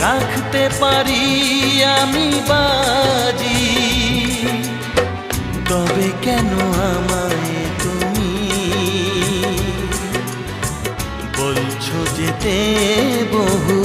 রাখতে পারি আমি বাজি, তবে কেন আমায় তুমি বলছো যেতে বহু